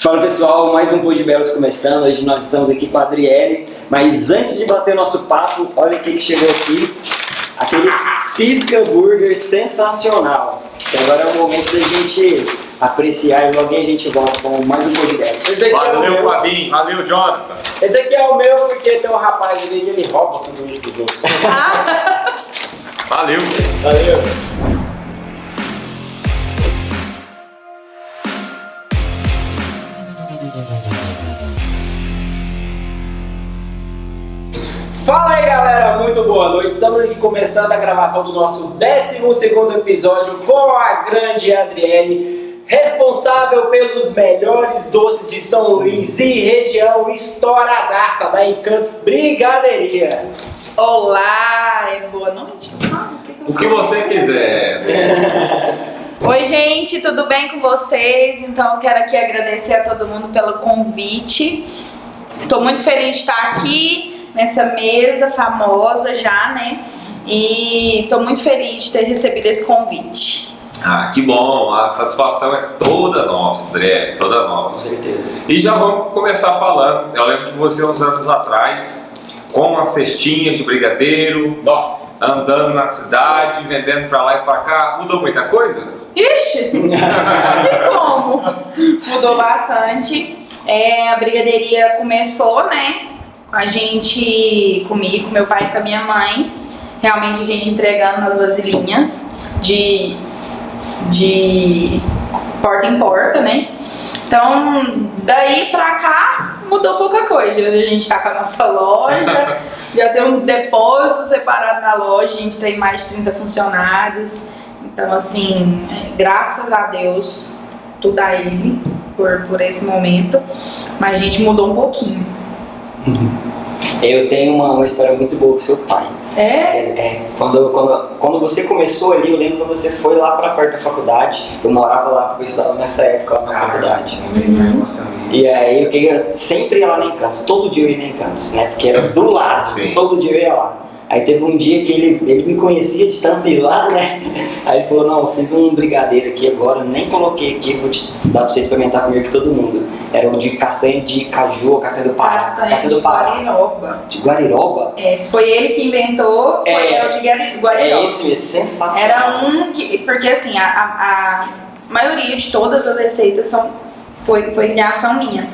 Fala pessoal, mais um Pô de Belos começando. Hoje nós estamos aqui com a Adriele, mas antes de bater nosso papo, olha o que chegou aqui. Aquele Pisca Burger sensacional. E agora é o momento da gente apreciar e logo a gente volta com mais um Pô de Belos. Valeu, Fabinho. Valeu, Jonathan. Esse aqui é o meu porque tem um rapaz ali que ele rouba o sanduíche dos outros. Valeu. Valeu. Fala aí galera, muito boa noite. Estamos aqui começando a gravação do nosso 12º episódio com a grande Adriele, responsável pelos melhores doces de São Luís e região, estouradaça da Encantos Brigadeiria. Olá, boa noite. O que você quiser. Oi gente, tudo bem com vocês? Então eu quero aqui agradecer a todo mundo pelo convite. Estou muito feliz de estar aqui nessa mesa famosa já, né? E tô muito feliz de ter recebido esse convite. Ah, que bom, a satisfação é toda nossa, André, toda nossa. Com certeza. E já vamos começar falando. Eu lembro de você uns anos atrás, com uma cestinha de brigadeiro, andando na cidade, vendendo pra lá e pra cá. Mudou muita coisa? Ixi, não tem como. Mudou bastante. A brigadeiria começou, né? A gente, comigo, com meu pai e com a minha mãe, realmente a gente entregando nas vasilhinhas de porta em porta, né? Então, daí pra cá, mudou pouca coisa. Hoje a gente tá com a nossa loja, já tem um depósito separado na loja, a gente tem mais de 30 funcionários. Então, assim, graças a Deus, tudo a ele por esse momento, mas a gente mudou um pouquinho. Eu tenho uma história muito boa com seu pai. Quando você começou ali, eu lembro quando você foi lá pra perto da faculdade. Eu morava lá porque eu estudava nessa época lá na faculdade. E aí eu sempre ia lá na Encantos, todo dia eu ia na Encantos, né? Porque era do lado, Sim. Todo dia eu ia lá. Aí teve um dia que ele me conhecia de tanto ir lá, né? Aí ele falou, não, eu fiz um brigadeiro aqui agora, nem coloquei aqui, vou te dar pra você experimentar comigo que todo mundo. Era o de castanha de caju ou castanha do Pará. Castanha de Guariroba. De Guariroba? Se foi ele que inventou, foi o de Guariroba. É esse mesmo, sensacional. Era um que, porque assim, a maioria de todas as receitas foi criação minha.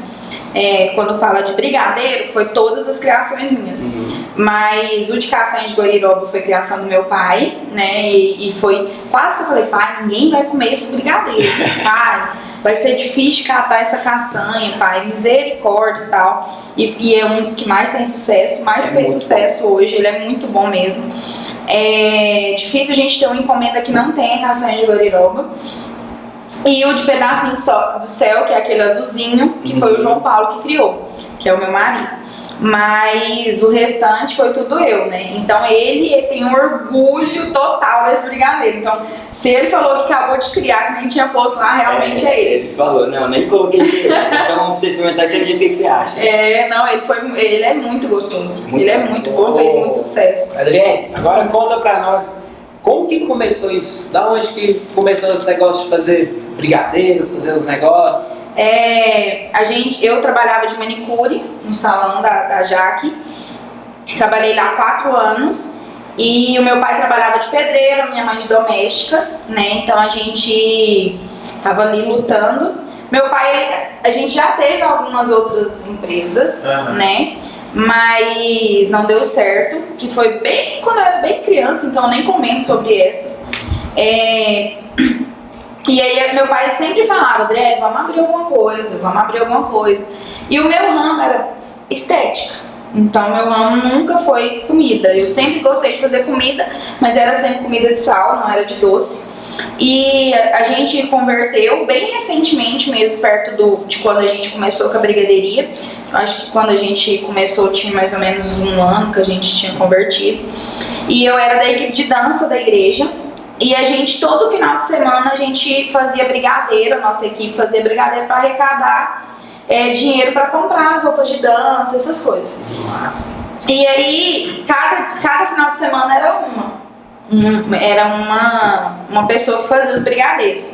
Quando fala de brigadeiro, foi todas as criações minhas. Mas o de castanha de Guariroba foi criação do meu pai, né? E foi quase que eu falei, pai, ninguém vai comer esse brigadeiro. Pai, vai ser difícil catar essa castanha, pai, misericórdia e tal. E é um dos que mais tem sucesso, fez sucesso bom. Hoje, ele é muito bom mesmo. É difícil a gente ter uma encomenda que não tenha castanha de Guariroba. E o de pedacinho do céu, que é aquele azulzinho, que foi o João Paulo que criou, que é o meu marido. Mas o restante foi tudo eu, né? Então ele tem um orgulho total desse brigadeiro. Então, se ele falou que acabou de criar, que nem tinha posto lá, realmente é ele. Ele falou, não, nem coloquei ele. Então vamos pra você experimentar e você me diz o que você acha. Ele é muito gostoso. Ele é muito bom, fez muito sucesso. Adriele, agora conta pra nós, como que começou isso? Da onde que começou esse negócio de fazer brigadeiro, fazer os negócios? Eu trabalhava de manicure no salão da Jaque. Trabalhei lá 4 anos. E o meu pai trabalhava de pedreiro, minha mãe de doméstica, né? Então a gente tava ali lutando. Meu pai, a gente já teve algumas outras empresas, né? Mas não deu certo, que foi bem quando eu era bem criança, então eu nem comento sobre essas. E aí meu pai sempre falava, André, vamos abrir alguma coisa. E o meu ramo era estética, então meu ramo nunca foi comida. Eu sempre gostei de fazer comida, mas era sempre comida de sal, não era de doce. E a gente converteu bem recentemente mesmo, perto de quando a gente começou com a brigadeiria. Eu acho que quando a gente começou tinha mais ou menos 1 ano que a gente tinha convertido. E eu era da equipe de dança da igreja. E a gente, todo final de semana, a gente fazia brigadeiro, a nossa equipe fazia brigadeiro para arrecadar dinheiro para comprar as roupas de dança, essas coisas. Nossa. E aí, cada final de semana era uma pessoa que fazia os brigadeiros.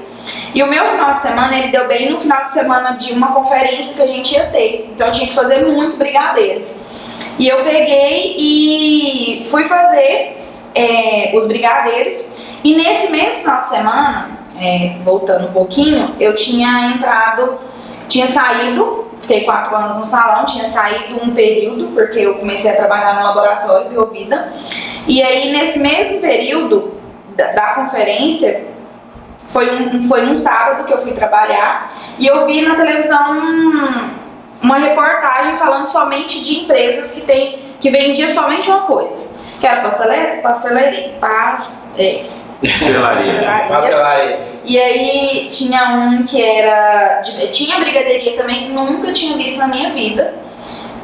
E o meu final de semana, ele deu bem no final de semana de uma conferência que a gente ia ter. Então eu tinha que fazer muito brigadeiro. E eu peguei e fui fazer os brigadeiros. E nesse mesmo final de semana, voltando um pouquinho, eu tinha saído, fiquei 4 anos no salão, tinha saído um período, porque eu comecei a trabalhar no laboratório Biovida. E aí nesse mesmo período da conferência, foi um sábado que eu fui trabalhar, e eu vi na televisão uma reportagem falando somente de empresas que vendiam somente uma coisa, que era pastelaria. E aí tinha um que tinha brigadeiria também, que nunca tinha visto na minha vida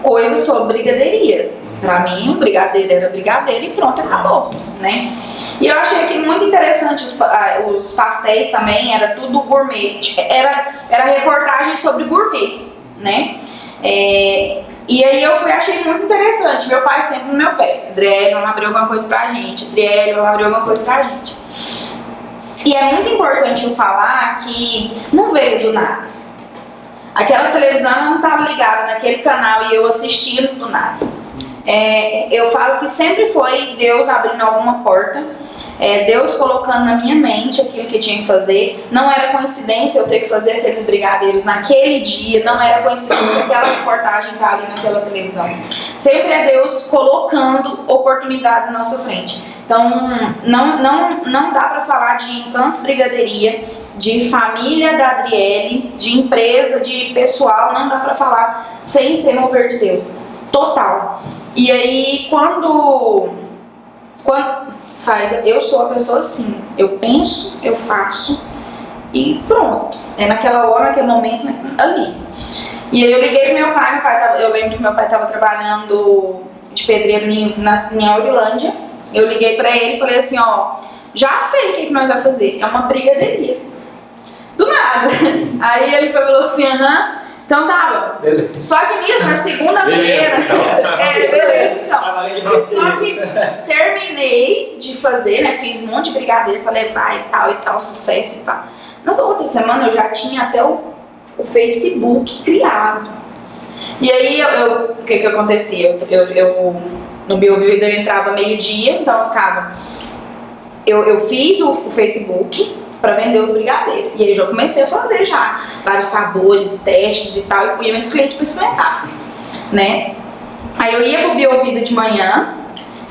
coisa sobre brigadeiria. Pra mim, o brigadeiro era brigadeiro e pronto, acabou, né? E eu achei que muito interessante os pastéis também, era tudo gourmet, era reportagem sobre gourmet, né? E aí eu achei muito interessante, meu pai sempre no meu pé, Adriele, vamos abrir alguma coisa pra gente, Adriele, vamos abrir alguma coisa pra gente. E é muito importante eu falar que não veio do nada. Aquela televisão não estava ligada naquele canal e eu assistindo do nada. Eu falo que sempre foi Deus abrindo alguma porta, Deus colocando na minha mente aquilo que tinha que fazer. Não era coincidência eu ter que fazer aqueles brigadeiros naquele dia, não era coincidência aquela reportagem estar ali naquela televisão. Sempre é Deus colocando oportunidades na nossa frente. Então não dá para falar de Encantos Brigadeiria, de família da Adriele, de empresa, de pessoal, não dá para falar sem ser mover de Deus. Total. E aí quando saiba, eu sou a pessoa assim, eu penso, eu faço e pronto. É naquela hora, naquele momento, né, ali. E aí eu liguei pro meu pai eu lembro que meu pai estava trabalhando de pedreiro em Aurilândia. Eu liguei pra ele e falei assim, ó, já sei o que nós vamos fazer, é uma brigadeiria. Do nada. Aí ele falou assim, então tá bom. Beleza. Só que nisso, na segunda-feira. Beleza, então. Só que terminei de fazer, né? Fiz um monte de brigadeiro pra levar e tal, sucesso e pá. Na outra semana eu já tinha até o Facebook criado. E aí o que acontecia? Eu no Biovida eu entrava meio-dia, então eu ficava. Eu fiz o Facebook para vender os brigadeiros. E aí eu já comecei a fazer vários sabores, testes e tal, e punha meus clientes para experimentar, né? Aí eu ia pro Biovida de manhã,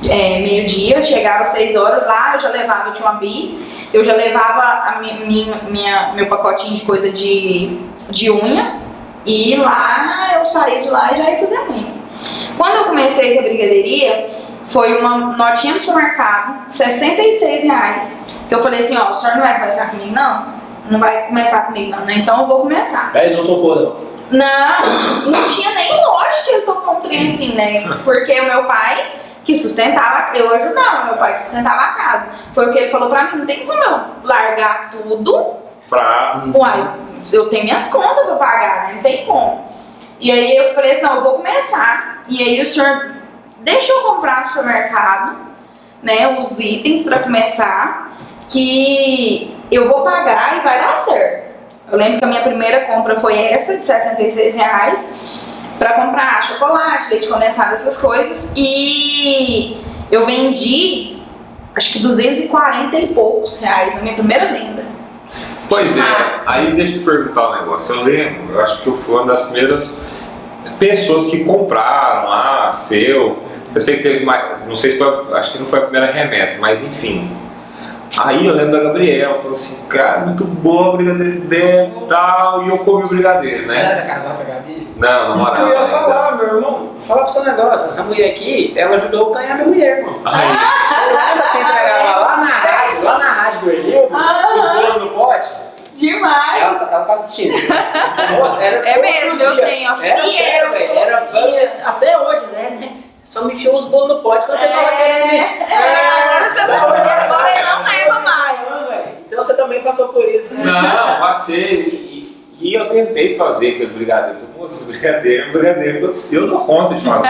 meio-dia, eu chegava às 6 horas lá, eu tinha uma bis, eu já levava meu pacotinho de coisa de unha, e lá eu saía de lá e já ia fazer a unha. Quando eu comecei com a brigadeiria, foi uma notinha no supermercado, R$66, que eu falei assim, ó, o senhor não vai começar comigo não? Não vai começar comigo não, né? Então eu vou começar. Aí não topou não? Não tinha nem lógica que ele topou um trem assim, né? Porque o meu pai que sustentava, eu ajudava, meu pai que sustentava a casa. Foi o que ele falou pra mim, não tem como eu largar tudo Uai, eu tenho minhas contas pra pagar, né? Não tem como. E aí eu falei assim, não, eu vou começar. E aí o senhor deixa eu comprar no supermercado, né, os itens pra começar, que eu vou pagar e vai dar certo. Eu lembro que a minha primeira compra foi essa, de R$66, pra comprar chocolate, leite condensado, essas coisas. E eu vendi, acho que 240 e poucos reais na minha primeira venda. Pois é, aí deixa eu perguntar um negócio. Eu lembro, eu acho que eu fui uma das primeiras pessoas que compraram lá, seu. Eu sei que teve mais, não sei se foi, acho que não foi a primeira remessa, mas enfim. Aí eu lembro da Gabriela, falou assim, cara, muito bom o brigadeiro dele e tal, e eu comi o brigadeiro, né? Ela era casada com a Gabi? Não, não morava. Isso que eu ia falar, meu irmão. Falar pro seu negócio, essa mulher aqui, ela ajudou a ganhar minha mulher, irmão. Você lembra que você entregava lá na rádio do Erlil, os bolos no pote? Demais! Ela tá assistindo. É mesmo, eu tenho a fiel. Era até hoje, né? Só me enfiou os bolos no pote quando você tava querendo. Agora você não, agora ele não leva mais. Então você também passou por isso, né? Não, passei. E eu tentei fazer aquele brigadeiro. Eu falei, moça, esse brigadeiro é um brigadeiro que eu dou conta de fazer.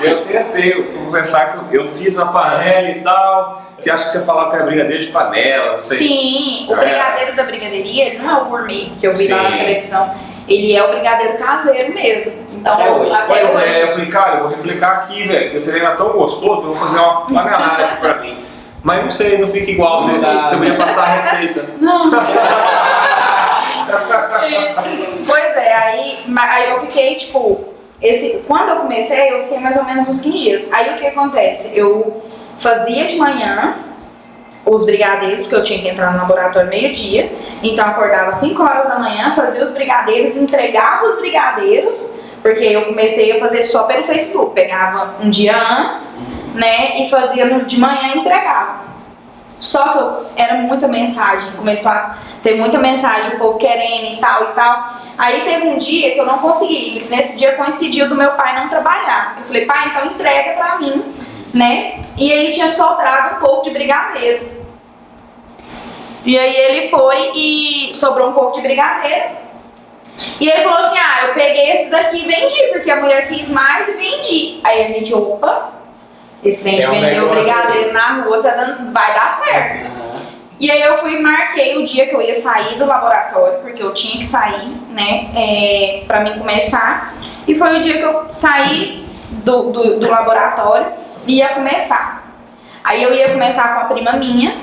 Eu tentei conversar que eu fiz na panela e tal, que acho que você falava que é brigadeiro de panela, não sei. Sim, o brigadeiro da brigadeiria, ele não é o gourmet que eu vi lá na televisão. Ele é o brigadeiro caseiro mesmo. Então, Até hoje. Pois é, eu falei, cara, eu vou replicar aqui, velho, porque você era tão gostoso, eu vou fazer uma panelada aqui pra mim. Mas não sei, não fica igual, você podia passar a receita. Não. Pois é, aí eu fiquei, tipo, quando eu comecei, eu fiquei mais ou menos uns 15 dias. Aí o que acontece? Eu fazia de manhã os brigadeiros, porque eu tinha que entrar no laboratório meio-dia, então eu acordava 5 horas da manhã, fazia os brigadeiros, entregava os brigadeiros, porque eu comecei a fazer só pelo Facebook, pegava um dia antes, né, e fazia de manhã e entregava. Só que era muita mensagem, começou a ter muita mensagem, o povo querendo e tal. Aí teve um dia que eu não consegui, nesse dia coincidiu do meu pai não trabalhar. Eu falei, pai, então entrega pra mim, né? E aí tinha sobrado um pouco de brigadeiro. E aí ele foi e sobrou um pouco de brigadeiro. E ele falou assim, eu peguei esses daqui e vendi, porque a mulher quis mais e vendi. Aí a gente, opa, esse trem de vender o brigadeiro na rua vai dar certo. E aí eu fui e marquei o dia que eu ia sair do laboratório, porque eu tinha que sair, né, pra mim começar. E foi o dia que eu saí do laboratório e ia começar. Aí eu ia começar com a prima minha,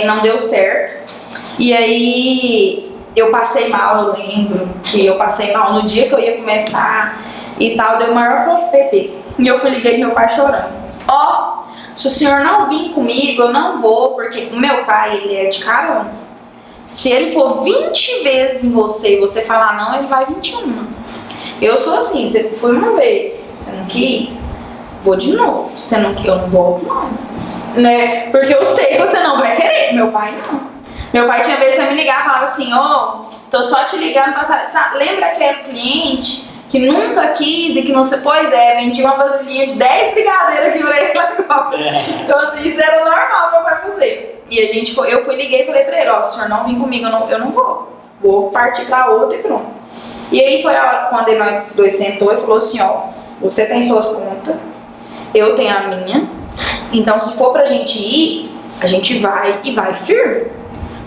não deu certo. E aí eu passei mal, eu lembro que eu passei mal no dia que eu ia começar e tal, deu o maior PT. E eu fui ligar meu pai chorando. Se o senhor não vir comigo, eu não vou, porque o meu pai, ele é de carona. Se ele for 20 vezes em você e você falar não, ele vai 21. Eu sou assim, você foi uma vez, você não quis, vou de novo. Você não quer, eu não volto não. Né? Porque eu sei que você não vai querer. Meu pai não. Meu pai tinha vezes que me ligar e falava assim, tô só te ligando pra saber. Lembra aquele cliente que nunca quis e que não se... Pois é, vendi uma vasilhinha de 10 brigadeiros aqui pra ele agora. Então assim, isso era normal meu pai fazer. E eu liguei e falei pra ele, se o senhor não vir comigo, eu não vou partir pra outra e pronto. E aí foi a hora quando nós dois sentou e falou assim, você tem suas contas, eu tenho a minha, então se for pra gente ir, a gente vai e vai firme.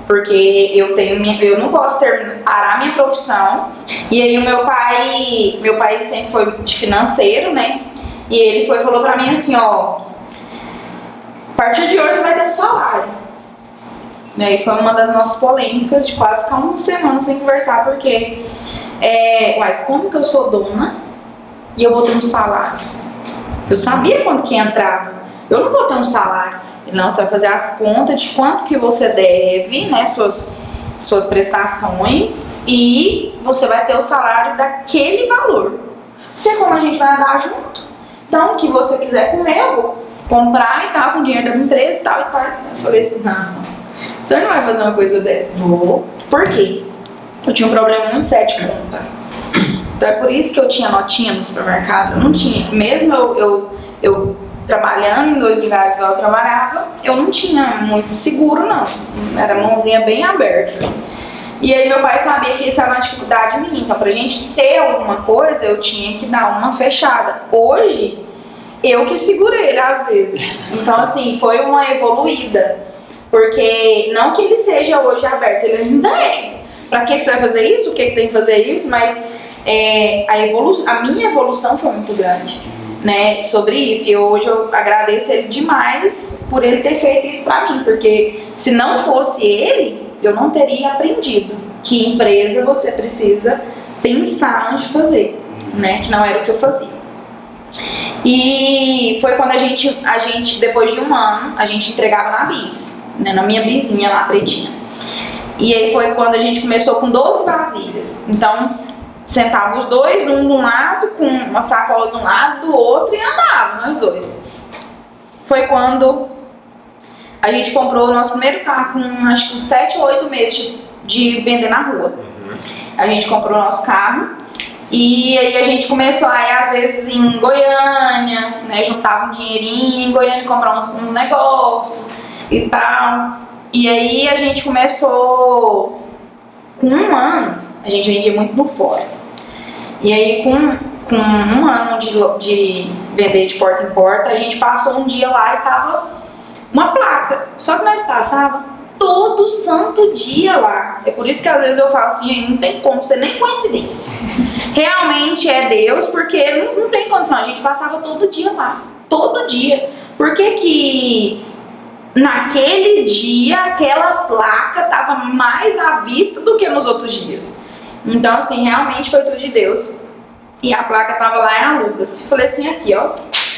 Porque eu não posso parar minha profissão. E aí o meu pai sempre foi de financeiro, né? E ele falou pra mim assim, a partir de hoje você vai ter um salário. E aí foi uma das nossas polêmicas de quase ficar uma semana sem conversar, porque como que eu sou dona e eu vou ter um salário? Eu sabia quanto que entrava. Eu não vou ter um salário. Não, você vai fazer as contas de quanto que você deve, né, suas prestações, e você vai ter o salário daquele valor. Porque como a gente vai andar junto, então o que você quiser comer, eu vou comprar e tal, com dinheiro da minha empresa e tal. Eu falei assim, não, você não vai fazer uma coisa dessa. Vou. Por quê? Eu tinha um problema muito sério de conta. Então é por isso que eu tinha notinha no supermercado. Eu não tinha, mesmo eu trabalhando em 2 lugares igual eu trabalhava, eu não tinha muito seguro não, era mãozinha bem aberta. E aí meu pai sabia que isso era uma dificuldade minha, então pra gente ter alguma coisa eu tinha que dar uma fechada. Hoje, eu que segurei ele às vezes, então assim, foi uma evoluída, porque não que ele seja hoje aberto, ele ainda é. Pra que você vai fazer isso? O que tem que fazer isso? Mas a minha evolução foi muito grande, né, sobre isso, e hoje eu agradeço ele demais por ele ter feito isso pra mim, porque se não fosse ele, eu não teria aprendido que empresa você precisa pensar antes de fazer, né, que não era o que eu fazia. E foi quando a gente depois de um ano, a gente entregava na bis, né, na minha bizinha lá, pretinha. E aí foi quando a gente começou com 12 vasilhas, então sentava os dois, um de um lado, com uma sacola de um lado, do outro, e andava, nós dois. Foi quando a gente comprou o nosso primeiro carro, com acho que uns 7 ou 8 meses de vender na rua. A gente comprou o nosso carro, e aí a gente começou a ir, às vezes, em Goiânia, né, juntava um dinheirinho, em Goiânia comprar uns negócios e tal. E aí a gente com 1 ano, a gente vendia muito no fora. E aí, com um ano de vender de porta em porta, a gente passou um dia lá e tava uma placa. Só que nós passava todo santo dia lá. É por isso que às vezes eu falo assim, gente, não tem como ser nem coincidência. Realmente é Deus, porque não tem condição. A gente passava todo dia lá. Todo dia. Por que naquele dia aquela placa tava mais à vista do que nos outros dias? Então, assim, realmente foi tudo de Deus. E a placa tava lá em Alugas. Falei assim, aqui, ó.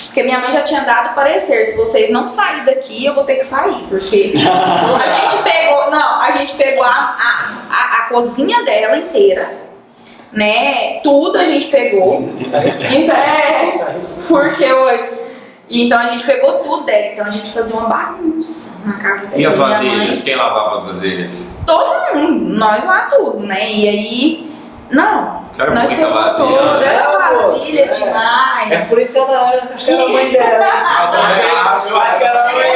Porque minha mãe já tinha dado parecer. Se vocês não saírem daqui, eu vou ter que sair. Porque a gente pegou a cozinha dela inteira, né? Tudo a gente pegou. Então a gente pegou tudo dela. Então a gente fazia uma bagunça na casa dela. E as vasilhas? Quem lavava as vasilhas? Todo mundo, nós lá tudo, né? E aí, Era nós muita pegamos vasilha. toda, era vasilha demais. É por isso que ela acho que era a mãe dela. Eu acho que era a mãe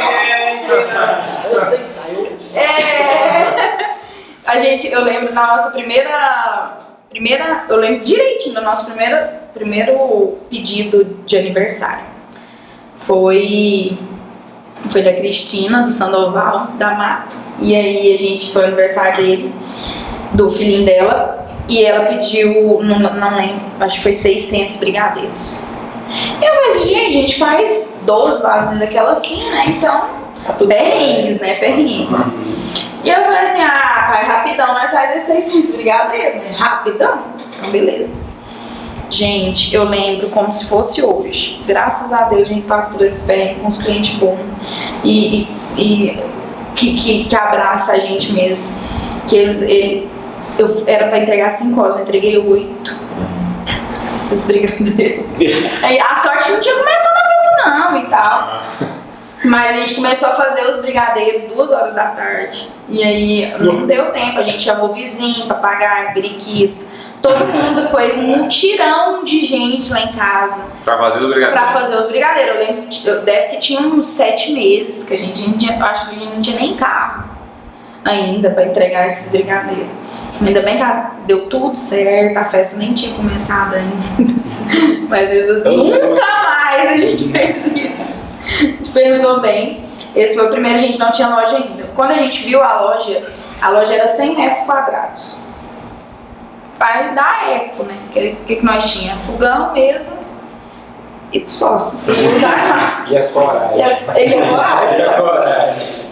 dela. Vocês saiu. Eu lembro na nossa primeira, eu lembro direitinho do nosso primeiro pedido de aniversário. Foi da Cristina, do Sandoval, da Mata. E aí a gente foi ao aniversário dele, do filhinho dela, e ela pediu, não lembro, acho que foi 600 brigadeiros. Eu falei assim, gente, a gente faz 12 vasos daquela assim, né? Então, perrengues, né? Perrengues. E eu falei assim, pai, rapidão, nós fazemos esses 600 brigadeiros, né? Rapidão? Então, beleza. Gente, eu lembro como se fosse hoje. Graças a Deus a gente passa por esses perrengues com os clientes bons e que abraça a gente mesmo. Que eu era pra entregar 5 horas, eu entreguei 8. Esses brigadeiros. A sorte não tinha começado a fazer não e tal. Mas a gente começou a fazer os brigadeiros 2 horas da tarde. E aí não deu tempo, a gente chamou o vizinho, papagaio, periquito. Todo mundo fez um mutirão de gente lá em casa. Pra fazer o brigadeiro? Pra fazer os brigadeiros. Eu lembro, deve que tinha uns 7 meses, que a gente não tinha, acho que a gente não tinha nem carro ainda pra entregar esses brigadeiros. Ainda bem que deu tudo certo, a festa nem tinha começado ainda. Mas nunca mais a gente fez isso. A gente pensou bem. Esse foi o primeiro, a gente não tinha loja ainda. Quando a gente viu a loja era 100 metros quadrados. Vai dar eco, né? O que nós tínhamos? Fogão, mesa e só. E os armários. E as coragens.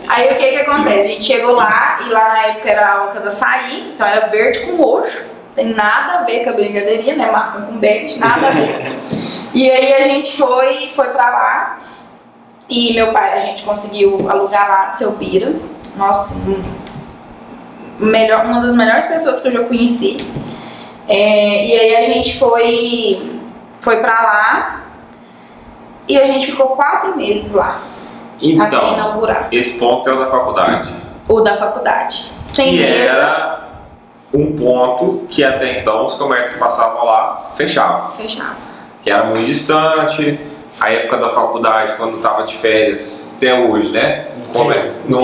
Aí o que acontece? A gente chegou lá, e lá na época era a Alta da Açaí, então era verde com roxo. Tem nada a ver com a brigadeirinha, né? Marrom com bege, nada a ver. E aí a gente foi pra lá. E meu pai, a gente conseguiu alugar lá no Seu Bira. Nossa, uma das melhores pessoas que eu já conheci. E aí a gente foi pra lá e a gente ficou 4 meses lá. Então, até inaugurar. Esse ponto é o da faculdade. O da faculdade. Sem que mesa. Era um ponto que até então os comércios que passavam lá fechavam. Fechava. Que era muito distante. A época da faculdade, quando tava de férias, até hoje, né? Não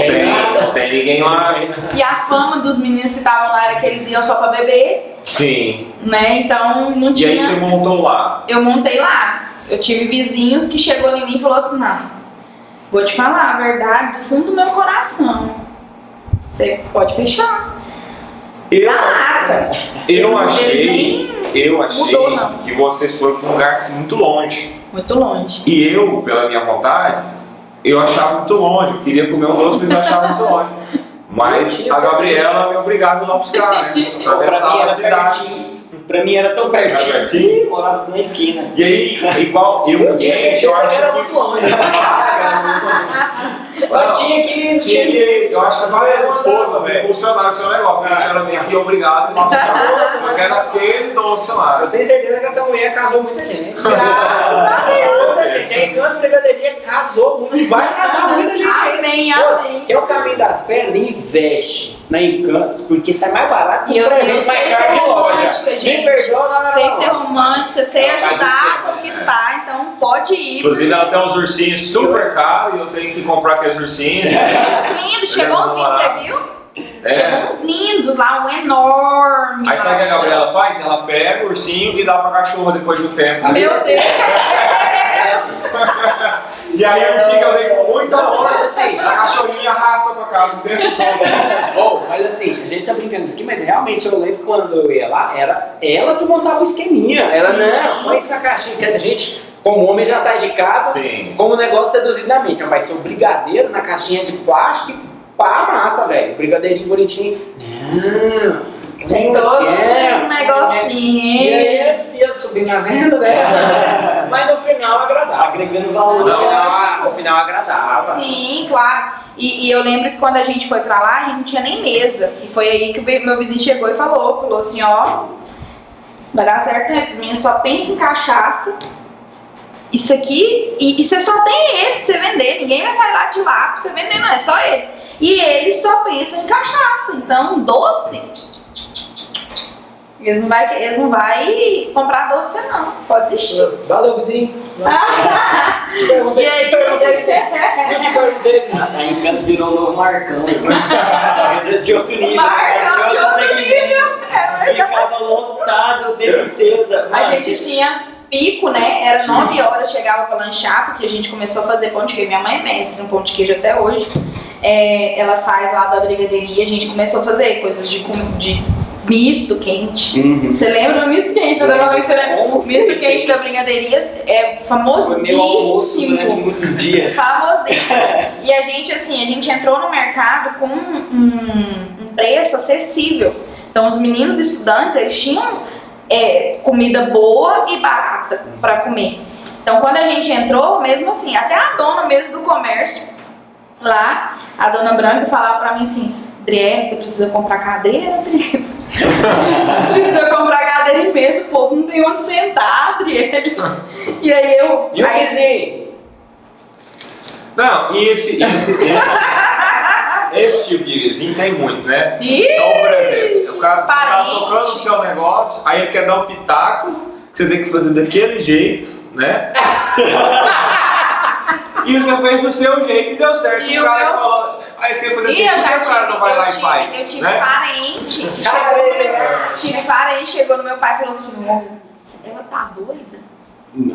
tem ninguém lá. E a fama dos meninos que estavam lá era que eles iam só pra beber. Sim. Né? Então não tinha. E aí você montou lá? Eu montei lá. Eu tive vizinhos que chegou em mim e falou assim, não, vou te falar a verdade do fundo do meu coração. Você pode fechar. Eu achei mudou, não. que vocês foram para um lugar assim, muito longe. Muito longe. E eu, pela minha vontade, eu achava muito longe. Eu queria comer um doce, mas eu achava muito longe. Mas a Gabriela me obrigava a lá buscar, né? Atravessava a cidade. Pra mim era tão pertinho, morava na esquina. E aí, igual eu acho que era muito longe. Mas tinha que. Eu acho que várias esposas impulsionaram o seu negócio. A gente era meio que obrigado a ir lá buscar, porque era aquele doce lá. Eu tenho certeza que essa mulher casou muita gente. Graças a Deus. A Encantos Brigadeiria casou muito e vai casar muita gente. Amém, amém. É o caminho das pedras, investe na Encantos, porque sai mais barato que os presentes mais caros de loja. Gente, me perdoa, galera. Sem ser romântica, sem ajudar a conquistar, então pode ir. Inclusive ela tem uns ursinhos super caros e eu tenho que comprar aqueles ursinhos. Os lindos, chegou uns lindos, você viu? Tinha uns lindos lá, um enorme. Aí sabe o que a Gabriela faz? Ela pega o ursinho e dá pra cachorra depois do tempo. Meu Deus! E aí o ursinho vem com muita Mas hora, assim, a cachorrinha arrasta pra casa o tempo todo. Bom, mas assim, a gente tá brincando isso aqui, mas realmente eu lembro que quando eu ia lá, era ela que montava o esqueminha. Ela, Sim. não, põe isso na caixinha. Que a gente, como homem, já sai de casa Sim. com o negócio seduzido na mente. Vai ser o brigadeiro na caixinha de plástico e pá, massa, velho. Brigadeirinho bonitinho. Não. Tem todo um E negocinho. aí, ia subir na venda, né? Mas no final agradava. Agregando valor. No final agradava. Sim, claro. E eu lembro que quando a gente foi pra lá, a gente não tinha nem mesa. E foi aí que o meu vizinho chegou e falou assim, ó, vai dar certo, né? Esses meninos só pensam em cachaça. Isso aqui, e você só tem ele pra você vender. Ninguém vai sair lá de lá pra você vender, não, é só ele. E eles só pensam em cachaça. Então, doce, eles não vai comprar doce, não. Pode existir. Valeu, vizinho. E aí, Eu te perguntei. A Encantos virou um novo Marcão. Só que de outro nível. Marcão de outro nível. Ficava lotado o tempo inteiro. A gente tinha pico, né? Era 9 horas, chegava pra lanchar, porque a gente começou a fazer pão de queijo. Minha mãe é mestre no pão de queijo até hoje. Ela faz lá da brigadeiria. A gente começou a fazer coisas de misto quente. Você lembra do misto quente? O misto quente da brigadeiria é Foi meu almoço durante famosíssimo. muitos dias. Famosíssimo. E a gente entrou no mercado com um preço acessível. Então os meninos estudantes, eles tinham comida boa e barata para comer. Então quando a gente entrou, mesmo assim, até a dona mesmo do comércio lá, a dona Branca, falava para mim assim, Adriele, você precisa comprar cadeira, Adriele? Precisa comprar cadeira mesmo, o povo não tem onde sentar, Adriele. E aí eu... E o vizinho? Não, e esse tipo de vizinho tem muito, né? Ih, Então, por exemplo, o cara, você tá parente. tocando o seu negócio, aí ele quer dar um pitaco, que você tem que fazer daquele jeito, né? E você fez do seu jeito e deu certo. E o o cara meu- falou, aí você fazer assim, E eu por que já o cara não vai lá e tive, faz? eu tive né? parente, tive parente, chegou no meu pai e falou assim, ela tá doida?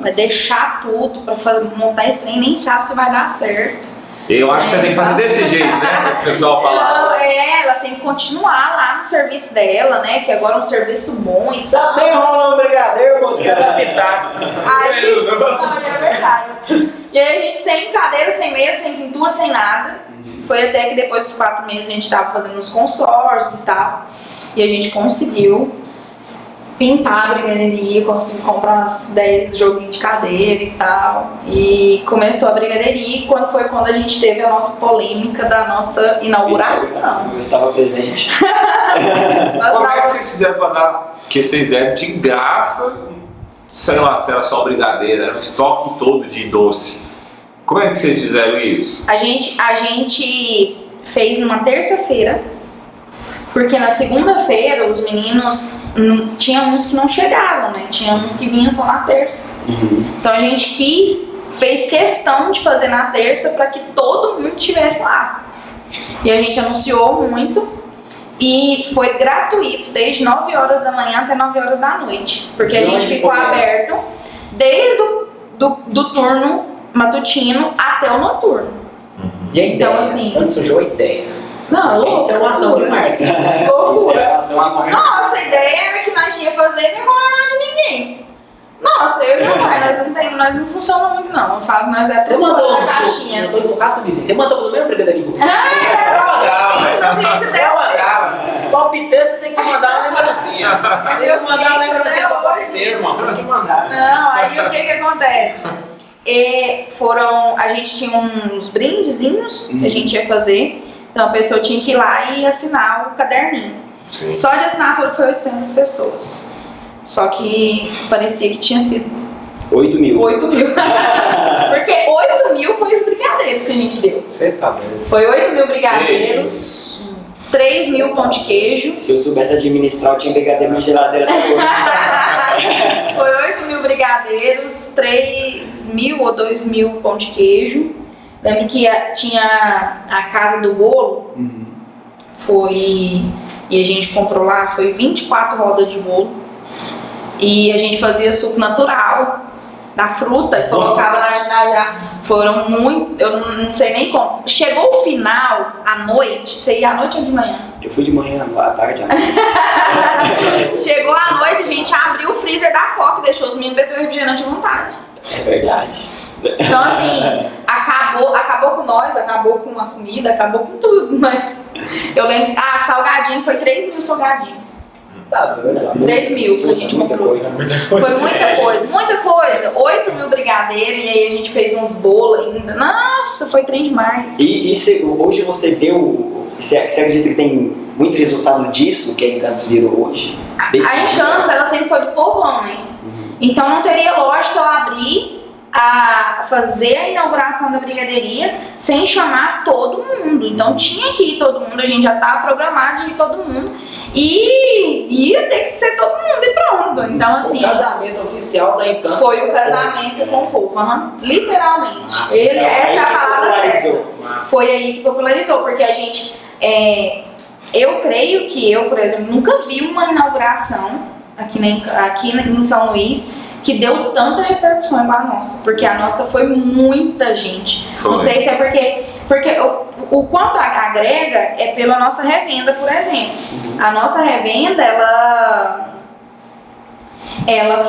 Vai deixar tudo pra montar esse trem, nem sabe se vai dar certo. Eu acho que você tem que fazer desse jeito, né? O pessoal fala. Não, ela tem que continuar lá no serviço dela, né? Que agora é um serviço bom e Só tal. tem rolar um brigadeiro, moço, que é da pitaco. Aí, não, é verdade. E aí a gente sem cadeira, sem mesa, sem pintura, sem nada. Foi até que depois dos 4 meses a gente tava fazendo uns consórcios e tal. E a gente conseguiu pintar a brigadeiria, conseguiu comprar uns 10 joguinhos de cadeira e tal. E começou a brigadeiria quando a gente teve a nossa polêmica da nossa inauguração. Eu estava presente. Como é que vocês fizeram pra dar? Que vocês deram de graça, sei lá, se era só brigadeiro, era um estoque todo de doce. Como é que vocês fizeram isso? A gente fez numa terça-feira, porque na segunda-feira os meninos, tinha uns que não chegavam, né? Tinha uns que vinham só na terça. Então a gente fez questão de fazer na terça para que todo mundo estivesse lá. E a gente anunciou muito e foi gratuito desde 9 horas da manhã até 9 horas da noite. Porque a De gente onde ficou foi? aberto desde do turno matutino até o noturno. E a ideia? Então, assim- Onde surgiu a ideia? Não, loucura. Isso é uma ação de marketing. Loucura. Isso é uma ação de Nossa, a ideia era que nós ia fazer e não ia cobrar nada de ninguém. Nossa, eu e meu pai, nós não funcionamos muito não. Eu falo que nós é Você tudo mandou fora da caixinha. Eu tô invocado com o vizinho. Você mandou pelo mesmo brigadeirinho com o vizinho? Meu cliente até Eu hoje. mandava. Palpiteiro, você tem que mandar uma lembrancinha. Tem que mandar uma lembrancinha pra palpiteiro, irmão. Tem que mandar. Não, aí o que acontece? A gente tinha uns brindezinhos que a gente ia fazer. Então a pessoa tinha que ir lá e assinar o caderninho. Sim. Só de assinatura foi 800 pessoas. Só que parecia que tinha sido 8 mil. 8 mil. Porque 8 mil foi os brigadeiros que a gente deu. Você tá doido. Foi 8 mil brigadeiros, 3 mil pão de queijo. Se eu soubesse administrar, eu tinha brigadeiro na geladeira até hoje. Foi 8 mil brigadeiros, 3 mil ou 2 mil pão de queijo. Lembro que tinha a casa do bolo. e a gente comprou lá, foi 24 rodas de bolo. E a gente fazia suco natural da fruta e colocava foram muito, eu não sei nem como. Chegou o final, à noite, você ia à noite ou de manhã? Eu fui de manhã, à tarde, à noite. Chegou à noite, a gente abriu o freezer da Coca e deixou os meninos beber o refrigerante à vontade. É verdade. Então assim, acabou com nós, acabou com a comida, acabou com tudo, mas eu lembro, salgadinho, foi 3 mil salgadinhos. Tá doido. 3 mil que a gente comprou. Foi muita coisa. 8 mil brigadeiros e aí a gente fez uns bolos ainda. Nossa, foi trem demais. E hoje você vê você acredita que tem muito resultado disso que a Encantos virou hoje? A Encantos, ela sempre foi do povão, né? Então não teria lógica eu abrir a fazer a inauguração da brigadeiria sem chamar todo mundo. Então tinha que ir todo mundo, a gente já estava programado de ir todo mundo e ia ter que ser todo mundo e pronto. Então assim, o casamento oficial da Encantos foi o casamento com o povo, literalmente. Nossa, Essa é a palavra certa. Nossa. Foi aí que popularizou, porque a gente, eu creio que eu, por exemplo, nunca vi uma inauguração aqui em São Luís que deu tanta repercussão igual a nossa, porque a nossa foi muita gente. Foi. Não sei se é porque o quanto agrega é pela nossa revenda, por exemplo. A nossa revenda, ela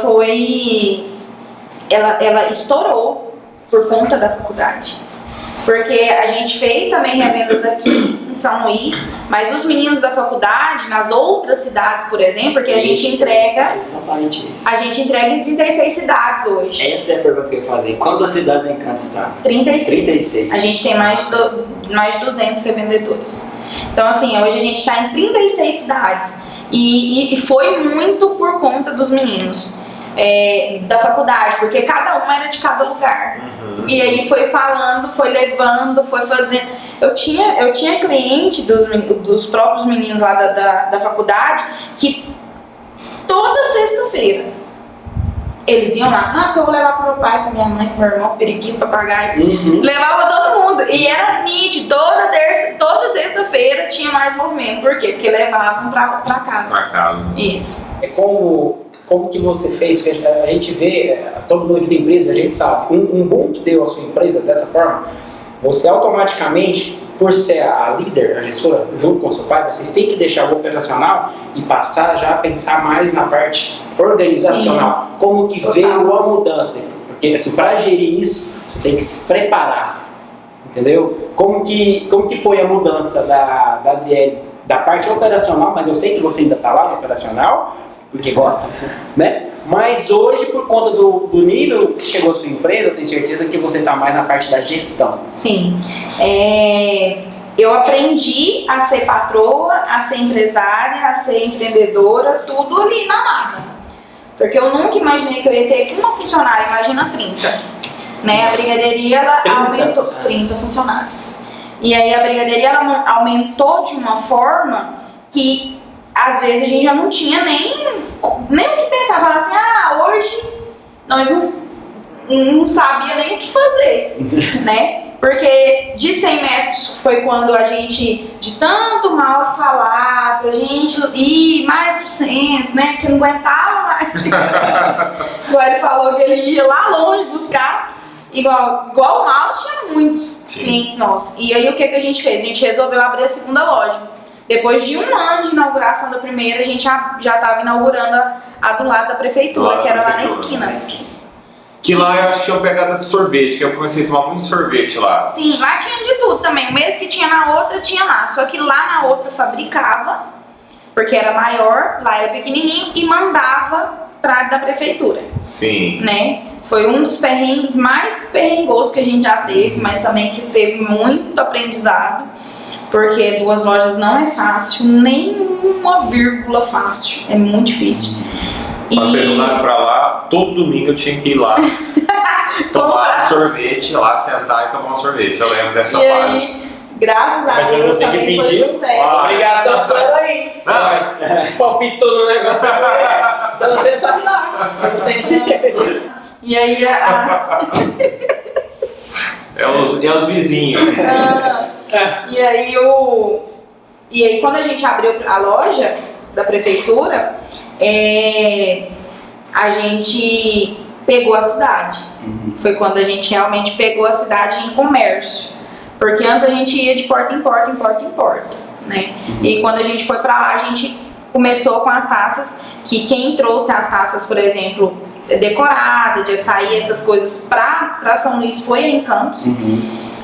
estourou por conta da faculdade. Porque a gente fez também revendas aqui em São Luís, mas os meninos da faculdade, nas outras cidades, por exemplo, porque a gente entrega... Exatamente isso. A gente entrega em 36 cidades hoje. Essa é a pergunta que eu ia fazer. Quantas cidades a Encantos está? 36. A gente tem mais de 200 revendedores. Então, assim, hoje a gente está em 36 cidades. E foi muito por conta dos meninos da faculdade, porque cada um era de cada lugar. E aí foi falando, foi levando, foi fazendo. Eu tinha cliente dos próprios meninos lá da faculdade que toda sexta-feira eles iam lá, porque eu vou levar pro meu pai, pra minha mãe, pro meu irmão, pro periquito, papagaio. Levava todo mundo. E era nítido, toda sexta-feira tinha mais movimento. Por quê? Porque levavam pra casa. Pra casa. Isso. É como que você fez, porque a gente vê, todo mundo que tem empresa, a gente sabe, um boom que deu a sua empresa dessa forma, você automaticamente, por ser a líder, a gestora, junto com o seu pai, vocês têm que deixar o operacional e passar já a pensar mais na parte organizacional. Sim. Como que veio a mudança? Porque assim, para gerir isso, você tem que se preparar, entendeu? Como que foi a mudança da Adriele, da parte operacional, mas eu sei que você ainda está lá no operacional, porque gosta, né? Mas hoje, por conta do nível que chegou a sua empresa, eu tenho certeza que você está mais na parte da gestão. Sim. Eu aprendi a ser patroa, a ser empresária, a ser empreendedora, tudo ali na máquina. Porque eu nunca imaginei que eu ia ter uma funcionária, imagina 30. Né? A brigadeiria, ela aumentou 30 funcionários. E aí a brigadeiria, ela aumentou de uma forma que às vezes a gente já não tinha nem o que pensar, falar assim, hoje nós não sabia nem o que fazer, né? Porque de 100 metros foi quando a gente, de tanto mal falar, pra gente ir mais pro centro, né? Que não aguentava mais. Igual ele falou que ele ia lá longe buscar. Igual o Mauro tinha muitos clientes nossos. E aí o que a gente fez? A gente resolveu abrir a segunda loja. Depois de 1 ano de inauguração da primeira, a gente já estava inaugurando a do lado da prefeitura, que era lá na esquina. Que lá eu acho que tinha uma pegada de sorvete, que eu comecei a tomar muito sorvete lá. Sim, lá tinha de tudo também. O mês que tinha na outra, tinha lá. Só que lá na outra fabricava, porque era maior, lá era pequenininho, e mandava da prefeitura. Sim. Né? Foi um dos perrengues mais perrengosos que a gente já teve, mas também que teve muito aprendizado. Porque 2 lojas não é fácil, nem uma vírgula fácil. É muito difícil. Vocês mudaram pra lá, todo domingo eu tinha que ir lá tomar sorvete, lá sentar e tomar um sorvete. Eu lembro dessa fase. Aí, graças a Deus também foi sucesso. Obrigação foi aí. Palpitou no negócio. Então você vai lá. Não tem jeito. E aí É os vizinhos. E aí E aí quando a gente abriu a loja da prefeitura, a gente pegou a cidade. Foi quando a gente realmente pegou a cidade em comércio. Porque antes a gente ia de porta em porta, né? E quando a gente foi pra lá, a gente começou com as taças, que quem trouxe as taças, por exemplo, decorada, de açaí, essas coisas pra São Luís foi a Encantos.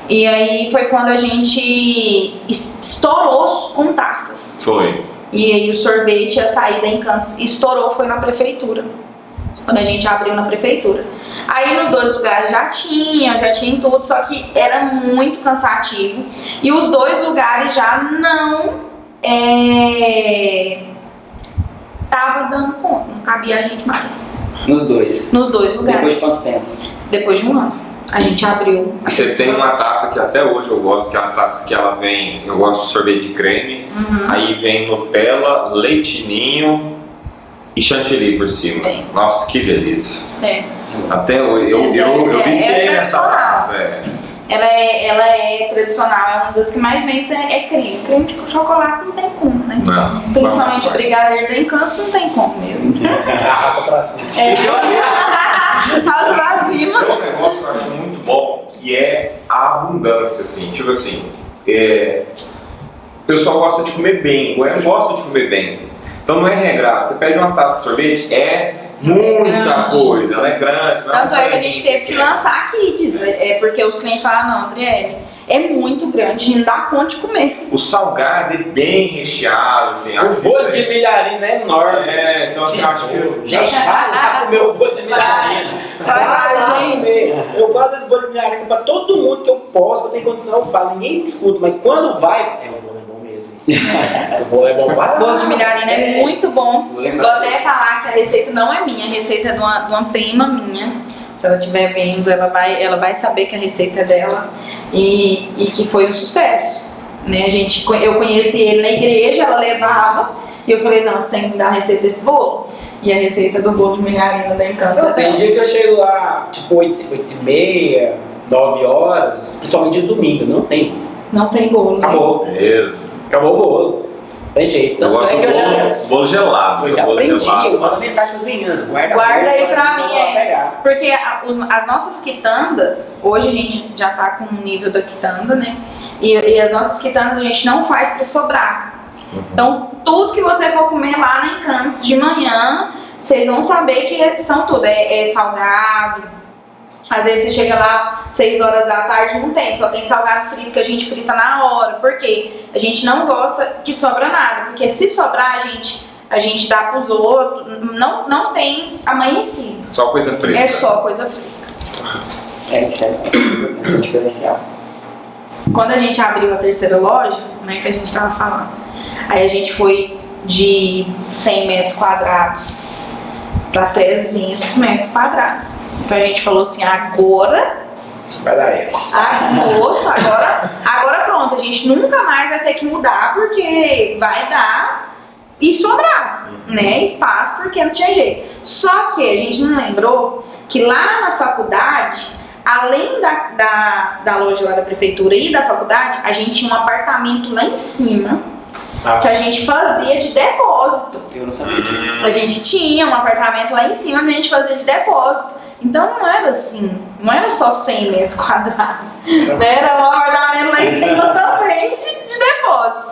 E aí foi quando a gente estourou com taças. Foi. E aí o sorvete, a saída em Encantos estourou, foi na prefeitura. Quando a gente abriu na prefeitura. Aí nos 2 lugares já tinha tudo, só que era muito cansativo. E os 2 lugares já não tava dando conta, não cabia a gente mais. Nos 2? Nos 2 lugares. Depois de quanto tempo? Depois de 1 ano. A gente abriu. E você tem uma taça que até hoje eu gosto, que é a taça que ela vem, eu gosto de sorvete de creme, aí vem Nutella, leite ninho e chantilly por cima. Nossa, que delícia. Até hoje, eu viciei nessa taça. Ela é tradicional, é uma das que mais vende, é creme. Creme de chocolate não tem como, né? Não, principalmente o brigadeiro da Encantos não tem como mesmo. Arrasta pra cima. Arrasta pra cima. Tem um negócio que eu acho muito bom, que é a abundância, assim. Tipo assim, o pessoal gosta de comer bem, o goiano gosta de comer bem. Então não é regrado, você pede uma taça de sorvete, muita coisa, ela é grande. Tanto é que a gente teve que lançar kids, porque os clientes falaram, não, Adriele, é muito grande, a gente não dá conta de comer. O salgado é bem recheado, assim. O bolo de milharina é enorme. Então assim, acho que... Gente, vai comer o bolo de milharina. Gente. Eu falo desse bolo de milharina pra todo mundo que eu posso, que eu tenho condição, eu falo. Ninguém me escuta, mas quando vai, o bolo é bom mesmo. O bolo é bom para bolo de milharina é muito bom. Vou até falar que a receita não é minha, a receita é de uma prima minha. Se ela estiver vendo, ela vai saber que a receita é dela e que foi um sucesso. Né? Eu conheci ele na igreja, ela levava e eu falei, não, você tem que me dar a receita desse bolo. E a receita do bolo de milharina da Encantos. Tem dia que eu chego lá, tipo 8h30, 9 horas, principalmente de domingo, não tem. Não tem bolo, né? Acabou. Beleza. Acabou o bolo. Tem jeito. Eu gosto do bolo gelado. Eu já aprendi, eu mando mensagem pras meninas. Guarda aí pra mim, Porque as nossas quitandas, hoje a gente já tá com o nível da quitanda, né? E as nossas quitandas a gente não faz pra sobrar. Então, tudo que você for comer lá na Encantos de manhã, vocês vão saber que são tudo. É salgado. Às vezes você chega lá 6 horas da tarde, não tem, só tem salgado frito que a gente frita na hora. Por quê? A gente não gosta que sobra nada, porque se sobrar a gente dá pros outros, não tem amanhecido. Só coisa fresca. É só coisa fresca. Isso é diferencial. Quando a gente abriu a terceira loja, né, que a gente tava falando, aí a gente foi de 100 metros quadrados para 300 metros quadrados. Então a gente falou assim, agora vai dar isso. Agora pronto, a gente nunca mais vai ter que mudar, porque vai dar e sobrar, né, espaço, porque não tinha jeito. Só que a gente não lembrou que lá na faculdade, além da loja lá da prefeitura e da faculdade, a gente tinha um apartamento lá em cima, que a gente fazia de depósito. Eu não sabia disso. A gente tinha um apartamento lá em cima que a gente fazia de depósito. Então não era assim, não era só 100 metros quadrados. Era um apartamento lá em cima também de depósito.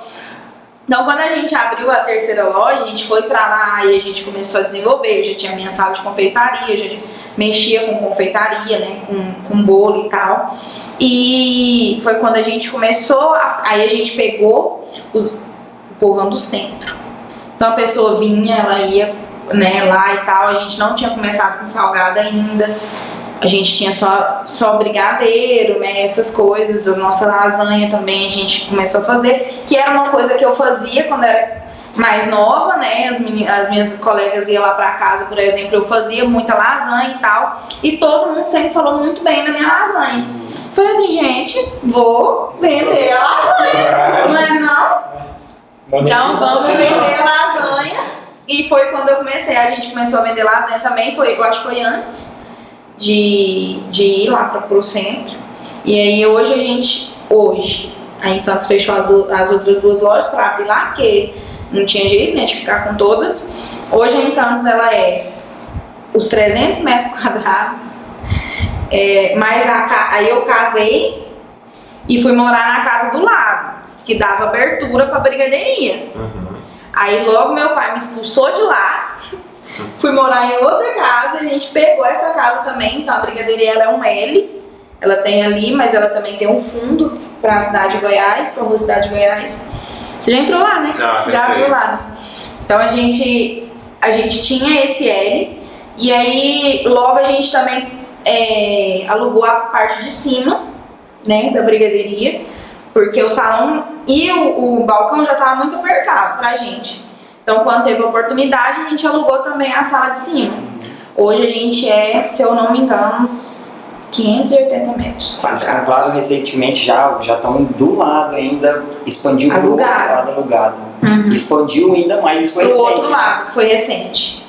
Então quando a gente abriu a terceira loja, a gente foi pra lá e a gente começou a desenvolver. Eu já tinha minha sala de confeitaria, eu já mexia com confeitaria, né, com bolo e tal. E foi quando a gente começou, aí a gente pegou o povão do centro. Então a pessoa vinha, ela ia, né, lá e tal. A gente não tinha começado com salgado ainda. A gente tinha só brigadeiro, né, essas coisas. A nossa lasanha também a gente começou a fazer, que era uma coisa que eu fazia quando era mais nova, né. As minhas colegas iam lá pra casa, por exemplo, eu fazia muita lasanha e tal. E todo mundo sempre falou muito bem da minha lasanha. Falei assim, gente, vou vender a lasanha, não é não? Então vamos vender lasanha. E foi quando eu comecei, a gente começou a vender lasanha também, eu acho que foi antes de ir lá pro centro. E aí hoje Aí Encantos fechou as outras 2 lojas para abrir lá, porque não tinha jeito, né, de ficar com todas. Hoje a Encantos, ela é os 300 metros quadrados, mas aí eu casei e fui morar na casa do lado, que dava abertura para brigadeiria. Aí logo meu pai me expulsou de lá, fui morar em outra casa, a gente pegou essa casa também. Então a brigadeiria, ela é um L, ela tem ali, mas ela também tem um fundo para a cidade de Goiás, para a rua Cidade de Goiás. Você já entrou lá, né? Já viu lá. Então a gente tinha esse L, e aí logo a gente também alugou a parte de cima, né, da brigadeiria, porque o salão e o balcão já estava muito apertado pra gente. Então quando teve a oportunidade, a gente alugou também a sala de cima. Hoje a gente se eu não me engano, uns 580 metros quadrados. Vocês compraram recentemente, já estão do lado ainda, expandiu para o outro lado alugado. Expandiu ainda mais, foi recente. Pro outro lado, foi recente.